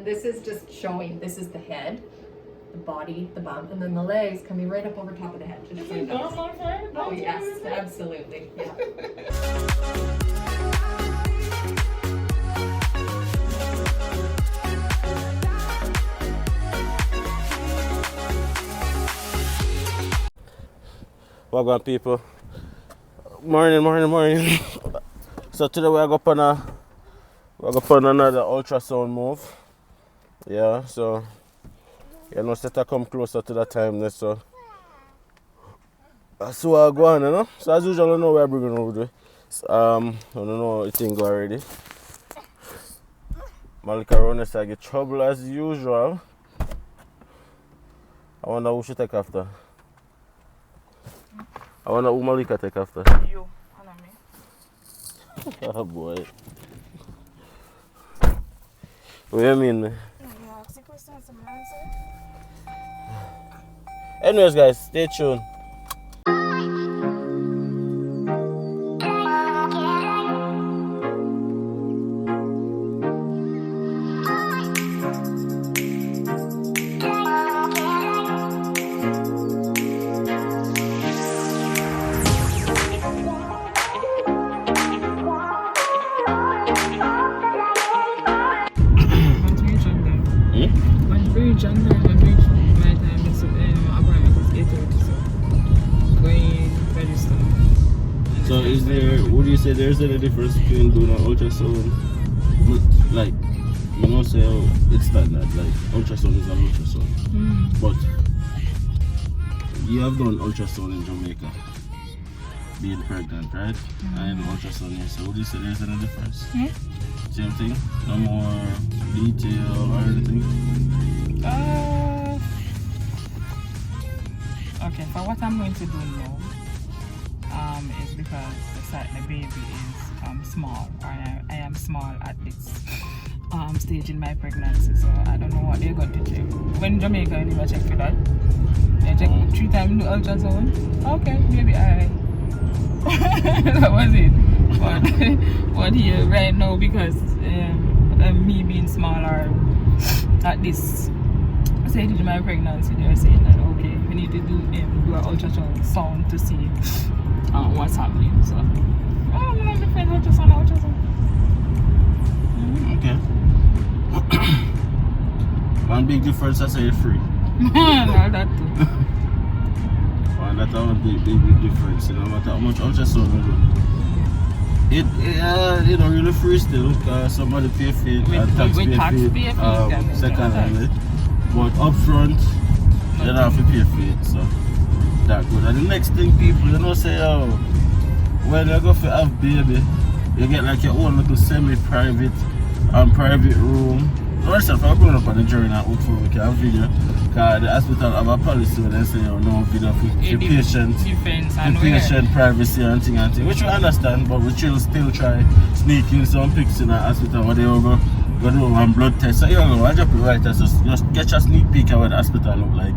this is just showing, this is the head, the body, the bum, and then the legs can be right up over top of the head. Just so you know. Oh yes, absolutely. Yeah. Welcome people. Morning. So today we're going on another ultrasound move. Yeah, so you know, set to come closer to that time, so that's what I go on, you know. So as usual, I know we're bringing over there. I don't know the thing go already. Malika Rones, I get trouble as usual. I wonder who should take after. I wonder who Malika take after. You, and me. Oh boy. What do you mean? You ask the questions, I'm answer. Anyways guys, stay tuned. So is there, would you say there's any difference between doing an ultrasound, like, you know, say it's standard, like ultrasound is an ultrasound, but you have done ultrasound in Jamaica, being pregnant, right? And ultrasound here, so would you say there's any difference? Same thing? No more detail or anything? Okay, for what I'm going to do now, is because the baby is small, or I am small at this stage in my pregnancy, so I don't know what they're going to check. When in Jamaica, you never check for that. They check 3 times the ultrasound. Okay, maybe I. That was it. But here right now, because me being smaller at this stage in my pregnancy, they're saying that okay, we need to do an ultrasound to see what's happening. So, I'm not different ultrasound. Okay. One big difference, I say free. No, that too. Well, that's a big difference. No matter how much ultrasound we do. It you know, really free still, because somebody pay for it, and tax pay for it, secondly. But up front, you don't have to pay for it, so that good. And the next thing, people, you know, say, oh, when you go for have baby, you get like your own little semi-private private room. Myself, I'm growing up on the journey and look for we can have video. Because the hospital have a policy where they say, oh, no video for patient privacy and thing, which we understand, but we still try sneak in some pics in the hospital where they will go do one blood test. So, you know, I drop it right there, so just get a sneak peek of what the hospital look like.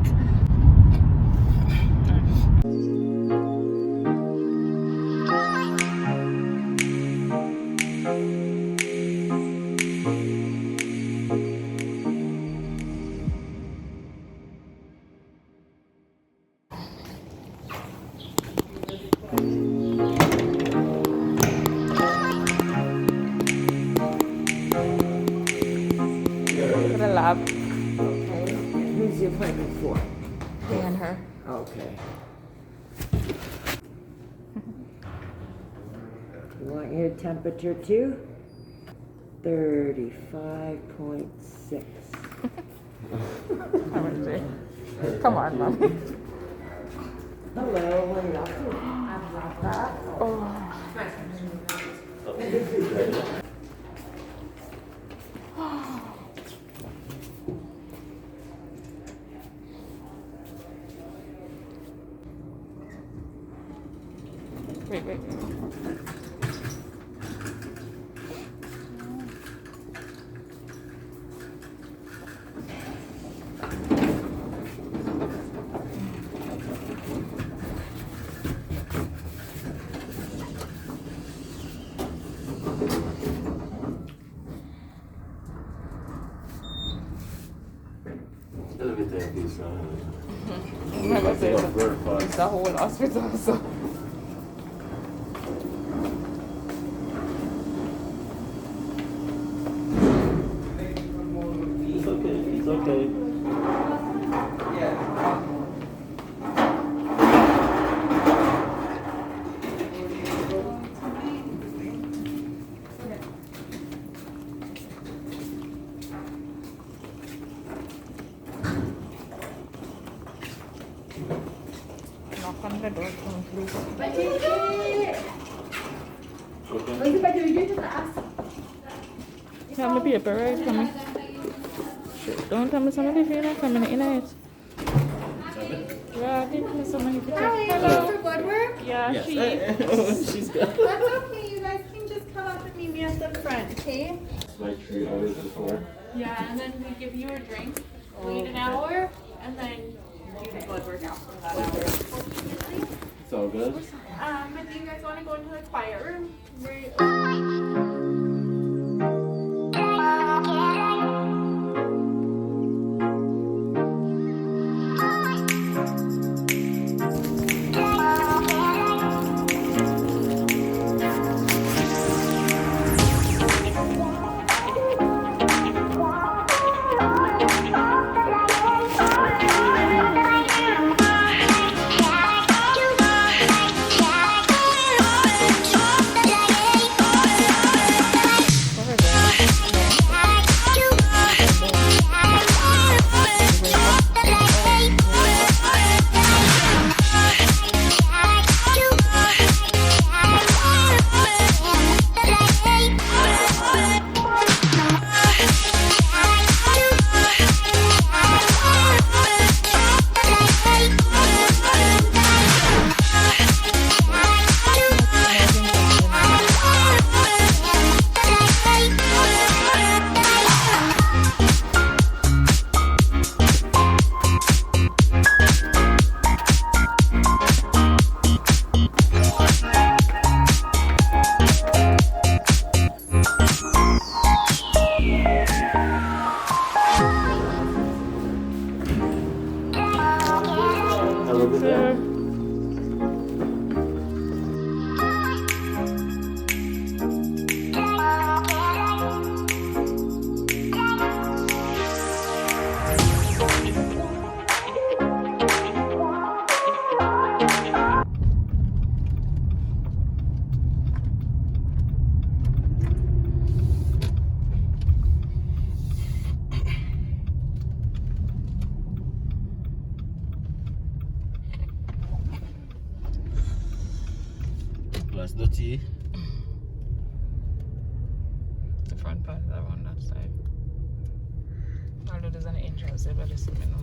Okay. Who's the appointment for? Me and her. Okay. You want your temperature too? 35.6. Come on, Mom. Hello, what are you up to? I'm not that. Wait. Elevator piece. It's a whole hospital, so. It's okay, it's okay. Knock on the door, please. You have the paper, right? Coming. Don't tell me somebody if you're not coming in it. Yeah, I think there's somebody to Hello. For blood work? Yeah, Yes. she. She's got That's okay. You guys can just come up and meet me at the front, okay? like 3 hours before. Yeah, and then we give you a drink. Wait an hour, and then do the blood work after that hour. It's all good. But do you guys want to go into the quiet room? Plus dirty. The front part of that one, that side. Although there's an entrance there, but just let me know.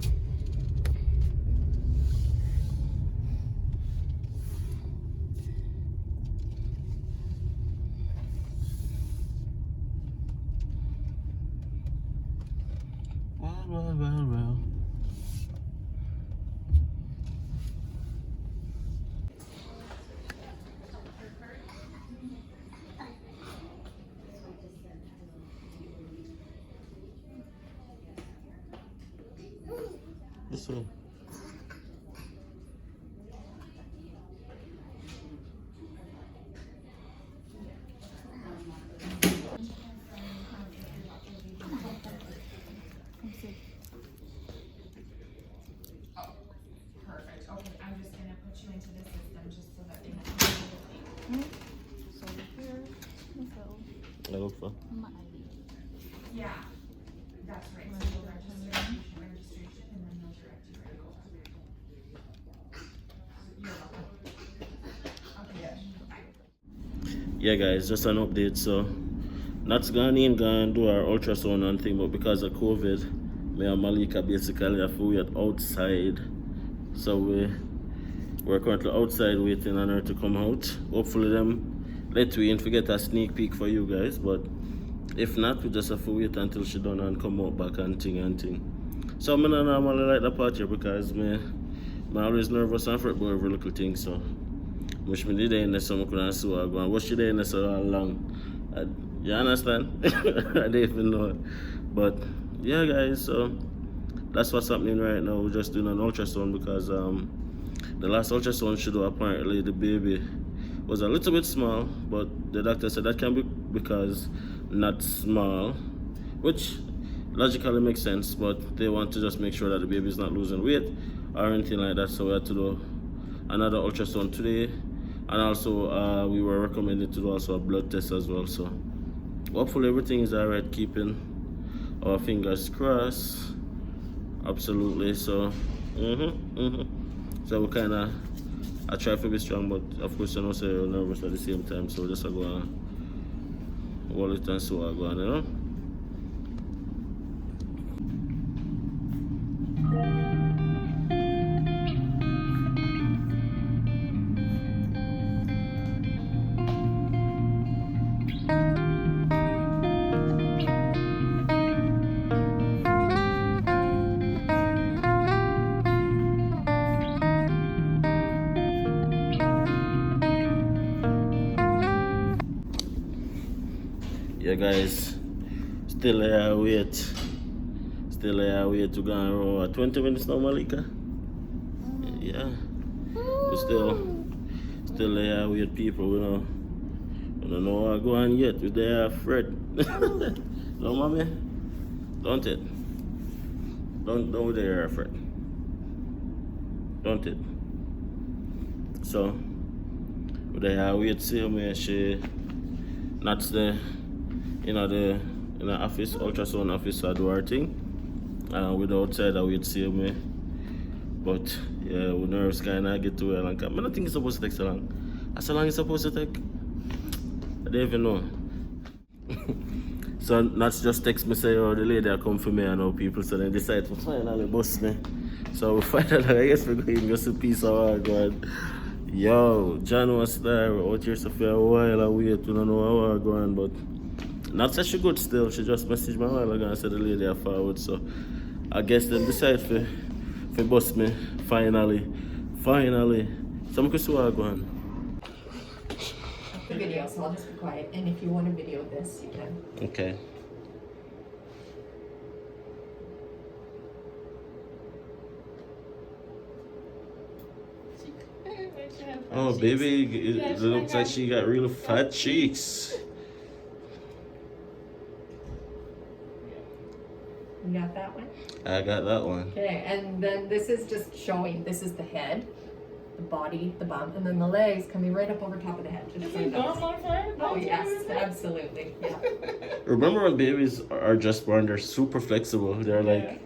Well. This way. Perfect. Okay, I'm just gonna put you into the system just so that we know. So here, I look for. Yeah, that's right. So you'll register, registration, and then they'll direct you where to go. You're welcome. Okay. Bye. Yeah guys, just an update. So Nat's gone do our ultrasound and thing, but because of COVID, me and Malika basically have to wait outside. So we're currently outside waiting on her to come out. Hopefully them let we in to get a sneak peek for you guys, but if not, we just have to wait until she done and come out back and thing. So I don't normally like the part here because I'm always nervous and fret about every little thing. So wish me did in there so I couldn't see what I go and watch you there in there so long. You understand? I don't even know. But yeah guys, so that's what's happening right now. We're just doing an ultrasound because the last ultrasound showed apparently the baby was a little bit small, but the doctor said that can be because not small, which logically makes sense, but they want to just make sure that the baby is not losing weight or anything like that. So we had to do another ultrasound today, and also we were recommended to do also a blood test as well. So hopefully everything is alright, keeping our fingers crossed. Absolutely. So so we kind of, I try to be strong, but of course I know say you're nervous at the same time, so just go and hold it and so I go on, you know. Yeah guys, still wait to go around 20 minutes now, Malika. Yeah, we still wait, people. We don't know what go on yet. We there Fred. No mommy, don't it? Don't there Fred. Don't it? So we there wait, see me she not there. In the office, ultrasound office, I do our thing. With the outside, I would see me. But yeah, we nerves kind of get too long. I don't think it's supposed to take so long. As long as it's supposed to take, I don't even know. So not just text me say, oh, the lady I come for me, and now people so they decide to finally bust me. So we finally, I guess we're going to see peace of our God. Yo, John was there. We're out here so for a while and wait. We don't know how we're going, but not that she good still. She just messaged me a while ago and said the lady are forward. So I guess they decide for bust me finally. So I'm going to see what I'm going. The video, so I'll just be quiet. And if you want to video this, you can. Okay. Oh, baby, it looks like she got real fat cheeks. You got that one? I got that one. Okay, and then this is just showing, this is the head, the body, the bum, and then the legs coming right up over top of the head. Just so you know. Oh yes, absolutely. Yeah. Remember when babies are just born, they're super flexible. They're like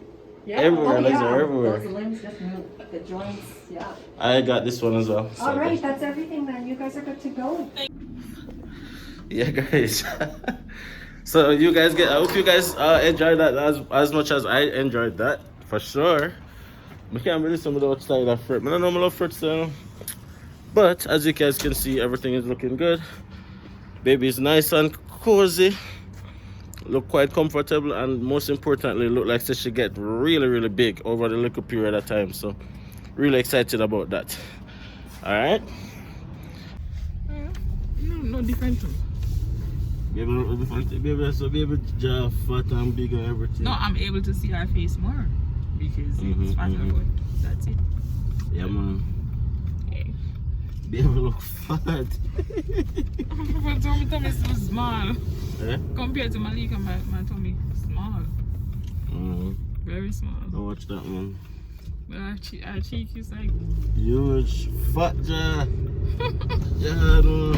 Yeah. everywhere, legs are everywhere. Those limbs just move, but the joints, yeah. I got this one as well. So All right, that's everything then. You guys are good to go. Yeah, guys. So you guys I hope you guys enjoyed that as much as I enjoyed that, for sure. I can't really some of the outside of fruit. I don't know I love fruit so. But as you guys can see, everything is looking good. Baby is nice and cozy. Look quite comfortable, and most importantly, look like she should get really big over the little period of time. So really excited about that. Alright? No different too. Baby look different. Baby so baby jaw fat and big and everything. No, I'm able to see her face more because it's fatter, but that's it. Yeah man. Okay. Baby look fat. My tummy is so small. Eh? Compared to Malika, my tummy is small. Very small. I'll watch that one. But our cheek is like Huge fat jaw. Yeah, no.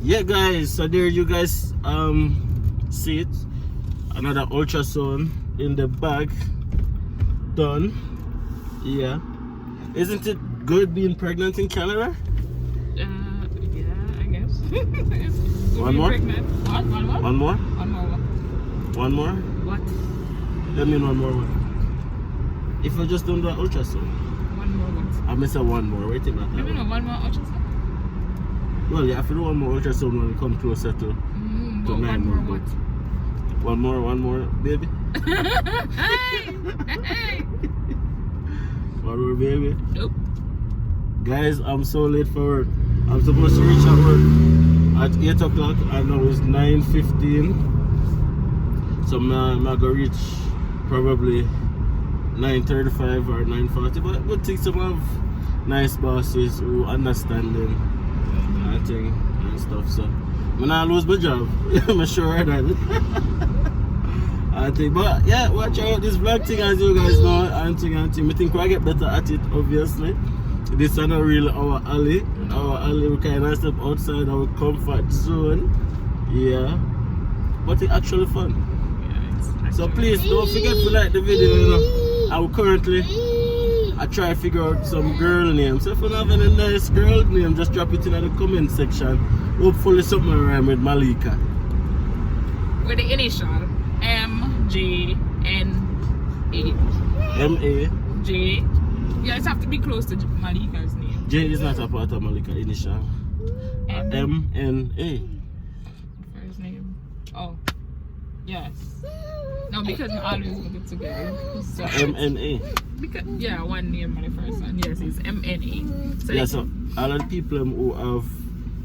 Yeah guys, so there you guys see it. Another ultrasound in the bag. Done. Yeah. Isn't it good being pregnant in Canada? yeah, I guess. One more? Pregnant. What? One more? One more? One more what? One more? What? I mean one more what? If I just don't do an ultrasound. One more what? I miss a one more. Wait a minute. Maybe no, one more ultrasound? Well, yeah, if you do one more ultrasound when we come closer to But 9 one more months. what? One more, baby. Hey! One more, baby. Nope. Guys, I'm so late for work. I'm supposed to reach at work at 8 o'clock and now it's 9:15. So I'm gonna reach probably 9:35 or 9:40, but we think some have nice bosses who understand them, I think, and stuff. So I'm not lose my job. I'm sure of that. I think, but yeah, watch out this vlog thing, as you guys know, and thing. I think we get better at it, obviously. This is not really our alley. Our alley, we kind of step outside our comfort zone. Yeah, but it's actually fun. Yeah, So please don't forget to like the video. You know, I'm currently I try to figure out some girl names. So if you have any nice girl name, just drop it in the comment section. Hopefully something rhyme with Malika. with the initial MJNA. J. Yeah, it have to be close to Malika's name. J is not a part of Malika initial. MNA. First name. Oh. Yes. No, because I always put it together. So MNA. because, yeah, one name on the first one. Yes, it's MNA. So Yeah, so all of the people who have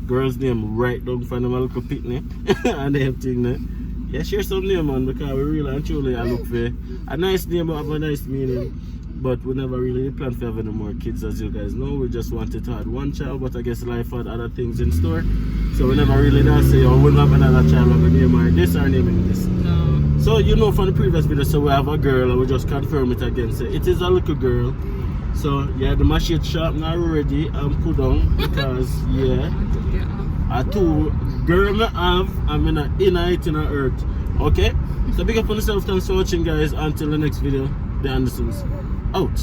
girls' name right down for them a little picnic and everything. Yeah, share some name, man, because we really and truly I look for a nice name but have a nice meaning. But we never really plan for having more kids, as you guys know. We just wanted to have one child, but I guess life had other things in store. So we never really done say, oh, we'll have another child, we're going to name her this or naming this. no. So you know from the previous video, so we have a girl and we just confirm it again. So it is a little girl. So yeah, the machine shop now ready and put on because yeah, a two girl I have, I'm in a inner it in a earth. Okay? So big up on yourself, thanks for watching guys. Until the next video, DiAndersons out.